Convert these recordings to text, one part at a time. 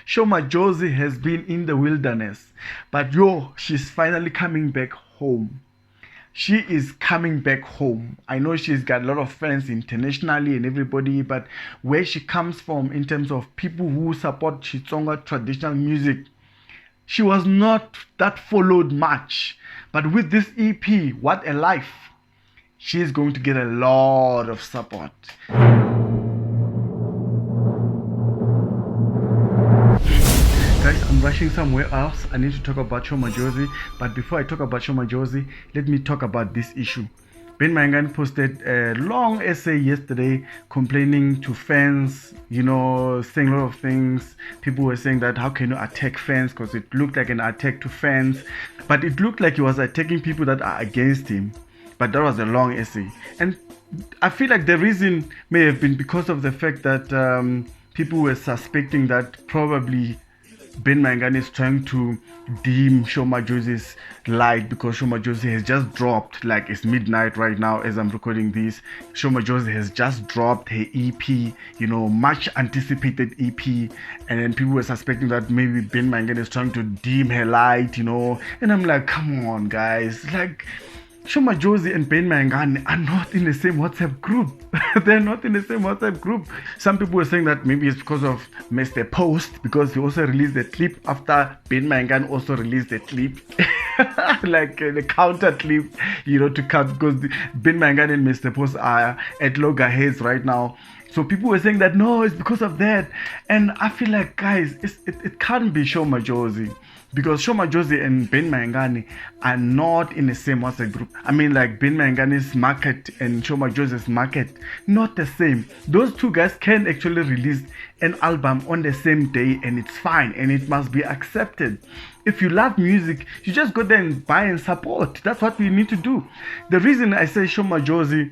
Shoma Josie has been in the wilderness, but yo, she's finally coming back home. She is coming back home. I know she's got a lot of fans internationally and everybody, but where she comes from in terms of people who support Xitsonga traditional music, she was not that followed much. But with this EP, What a Life, she is going to get a lot of support. Guys, I'm rushing somewhere else. I need to talk about Shoma Josie. But before I talk about Shoma Josie, let me talk about this issue. Ben Mayengani posted a long essay yesterday complaining to fans, saying a lot of things. People were saying that how can you attack fans, because it looked like an attack to fans. But it looked like he was attacking people that are against him. But that was a long essay. And I feel like the reason may have been because of the fact that people were suspecting that probably Ben Mayengani is trying to dim Shoma Josie's light because Shoma Josie has just dropped, like it's midnight right now as I'm recording this. Shoma Josie has just dropped her EP, much anticipated EP, and then people were suspecting that maybe Ben Mayengani is trying to dim her light, and I'm like, come on guys, like Shoma Josie and Ben Mayengani are not in the same WhatsApp group. They're not in the same WhatsApp group. Some people were saying that maybe it's because of Mr. Post, because he also released a clip after Ben Mayengani also released a clip. like the counter clip, to cut, because Ben Mayengani and Mr. Post are at loggerheads right now. So people were saying that no, it's because of that. And I feel like, guys, it can't be Shoma Josie. Because Shoma Josie and Ben Mayengani are not in the same WhatsApp group. I mean, like Ben Mayengani's market and Shoma Josie's market, not the same. Those two guys can actually release an album on the same day and it's fine and it must be accepted. If you love music, you just go there and buy and support. That's what we need to do. The reason I say Shoma Josie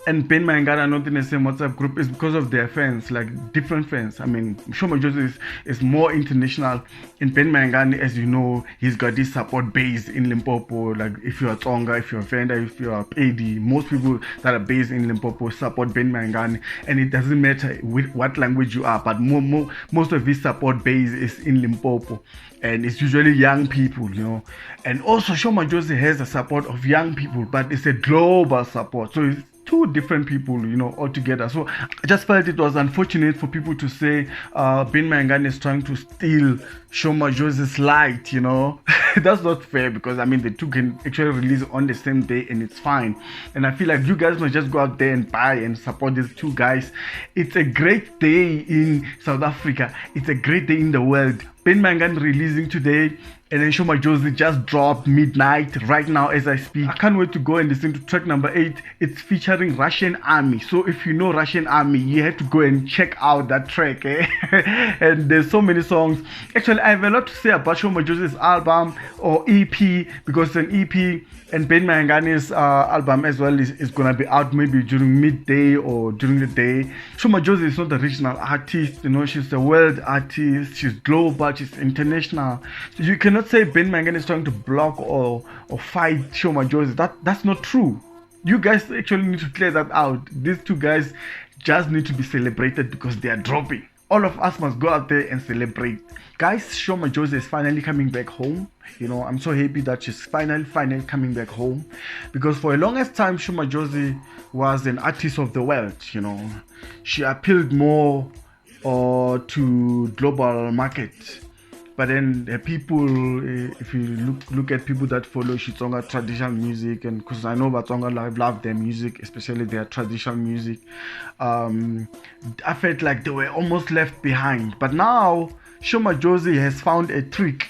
and Ben Mayengani are not in the same WhatsApp group is because of their fans, like different fans. I mean, Shoma Josie is more international. And Ben Mayengani, as you know, he's got this support base in Limpopo. Like if you're a Tsonga, if you're a Venda, if you're a Pedi, most people that are based in Limpopo support Ben Mayengani. And it doesn't matter what language you are, but most of his support base is in Limpopo. And it's usually young people, And also Shoma Josie has a support of young people, but it's a global support. So it's two different people, altogether. So I just felt it was unfortunate for people to say Ben Mayengani is trying to steal Shoma Josie's light, That's not fair, because I mean the two can actually release on the same day and it's fine. And I feel like you guys must just go out there and buy and support these two guys. It's a great day in South Africa. It's a great day in the world. Ben Mayengani releasing today, and then Shoma Josie just dropped midnight right now as I speak. I can't wait to go and listen to track number 8. It's featuring Russian Army. So if you know Russian Army, you have to go and check out that track. And there's so many songs. Actually, I have a lot to say about Shoma Josie's album or EP, because an EP and Ben Mayengani's album as well is going to be out maybe during midday or during the day. Shoma Josie is not a regional artist, she's a world artist, she's global, she's international. So you cannot say Ben Mayengani is trying to block or fight Shoma Josie. That's not true. You guys actually need to clear that out. These two guys just need to be celebrated because they are dropping. All of us must go out there and celebrate. Guys, Shoma Josie is finally coming back home. I'm so happy that she's finally coming back home, because for the longest time Shoma Josie was an artist of the world. She appealed more to global market. But then the people, if you look at people that follow Xitsonga traditional music, and because I know Batsonga love their music, especially their traditional music, I felt like they were almost left behind. But now Shoma Josie has found a trick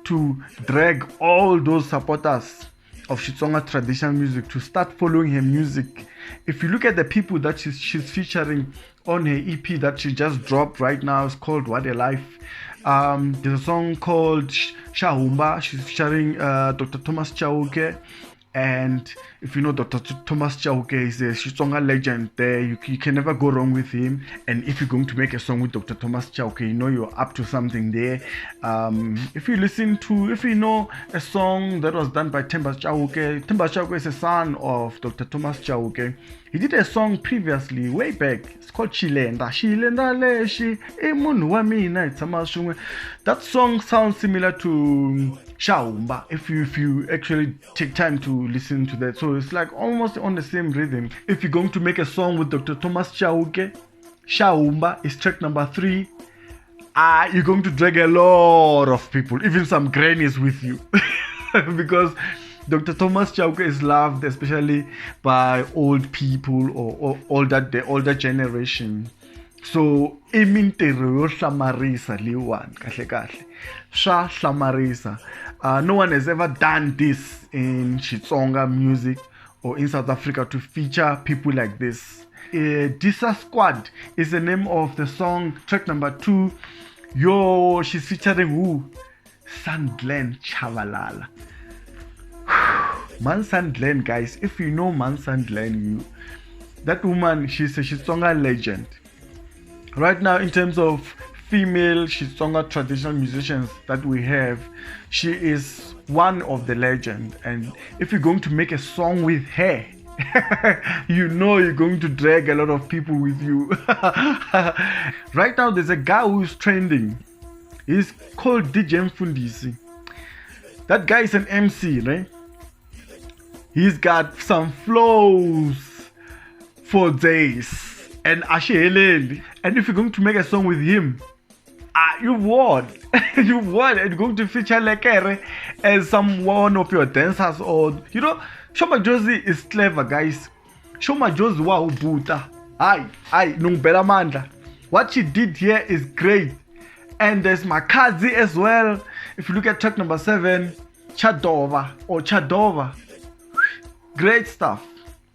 to drag all those supporters of Xitsonga traditional music to start following her music. If you look at the people that she's featuring on her EP that she just dropped right now, it's called What a Life. There's a song called Shahumba. She's featuring Dr. Thomas Chauke, and If you know Dr. Thomas Chauke is a Xitsonga legend there. You can never go wrong with him. And if you're going to make a song with Dr. Thomas Chauke, you know you're up to something there. If you know a song that was done by Themba Chauke is a son of Dr. Thomas Chauke. He did a song previously, way back. It's called Shilenda. That song sounds similar to Shaumba if you actually take time to listen to that. So it's like almost on the same rhythm. If you're going to make a song with Dr. Thomas Chauke, Shaumba is track number 3. You're going to drag a lot of people, even some grannies with you. Because Dr. Thomas Chauke is loved especially by old people or the older generation. So imintero yo hlamarisa liwan kahle kahle swa hlamarisa. No one has ever done this in Xitsonga music or in South Africa to feature people like this. Disa Squad is the name of the song, track number 2. Yo, she's featuring who? Sandlen Chavalala. Man Sandlen, guys, if you know Man Sandlen, that woman, she's a Xitsonga legend. Right now, in terms of female Xitsonga traditional musicians that we have, she is one of the legend. And if you're going to make a song with her, you know you're going to drag a lot of people with you. Right now, there's a guy who's trending. He's called DJ Mfundisi. That guy is an MC, right? He's got some flows for days and Asheleli. And if you're going to make a song with him, you've won. You've won. And you're going to feature Lekere as one of your dancers, or Sho Madjozi is clever, guys. Sho Madjozi wa ubuta. Nungibela mandla. What she did here is great. And there's Makazi as well. If you look at track number 7, Chadova. Great stuff.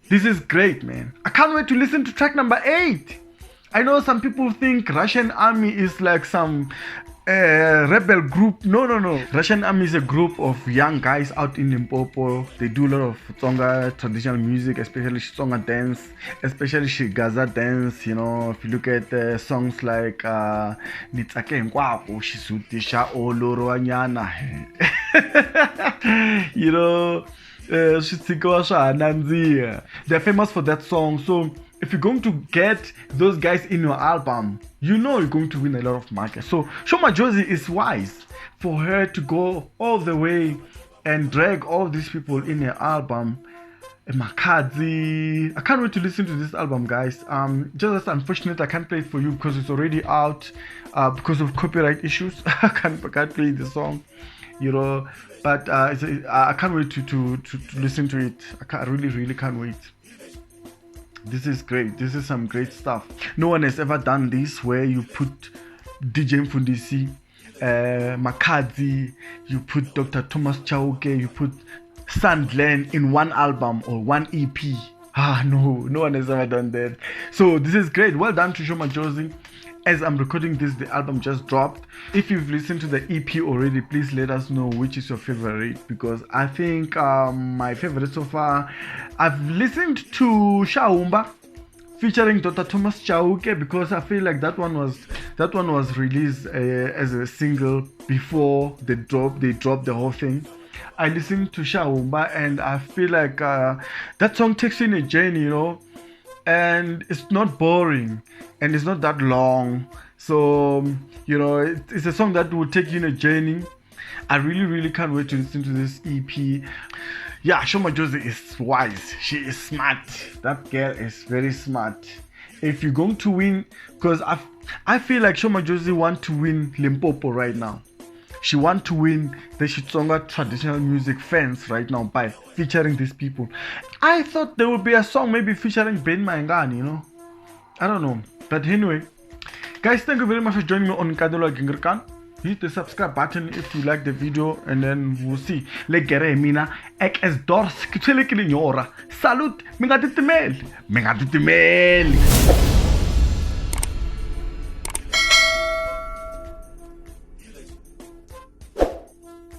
This is great, man. I can't wait to listen to track number 8. I know some people think Russian Army is like some rebel group. No. Russian Army is a group of young guys out in Limpopo. They do a lot of Tsonga traditional music, especially Tsonga dance, especially Shigaza dance. You know, if you look at songs like Nitsake Nkwapo, Shisutisha Oloro Anyana. You know, they're famous for that song. So if you're going to get those guys in your album, you know you're going to win a lot of market. So Sho Madjozi is wise for her to go all the way and drag all these people in her album. Makazi, I can't wait to listen to this album, guys. Just unfortunate I can't play it for you because it's already out because of copyright issues. I can't play the song, but I can't wait to listen to it. I really can't wait. This is great. This is some great stuff. No one has ever done this, where you put DJ Mfundisi, Makazi, you put Dr. Thomas Chauke, you put Sandlen in one album or one EP. No one has ever done that. So this is great. Well done to Sho Madjozi. As I'm recording this, the album just dropped. If you've listened to the EP already, please let us know which is your favorite, because I think my favorite so far, I've listened to Shaumba featuring Dr. Thomas Chauke, because I feel like that one was released as a single before they dropped the whole thing. I listened to Shaumba and I feel like that song takes you in a journey, and it's not boring and it's not that long. So it's a song that will take you in a journey. I really can't wait to listen to this EP. Yeah, Sho Madjozi is wise. She is smart. That girl is very smart. If you're going to win, because I feel like Sho Madjozi want to win Limpopo right now. She want to win the Xitsonga traditional music fans right now by featuring these people. I thought there would be a song maybe featuring Ben Mayengani, I don't know. But anyway, guys, thank you very much for joining me on Nkadelo Gingerkan. Hit the subscribe button if you like the video, and then we'll see. Legere mina ek es dors kitele kilinyora. Salut, minga titimel.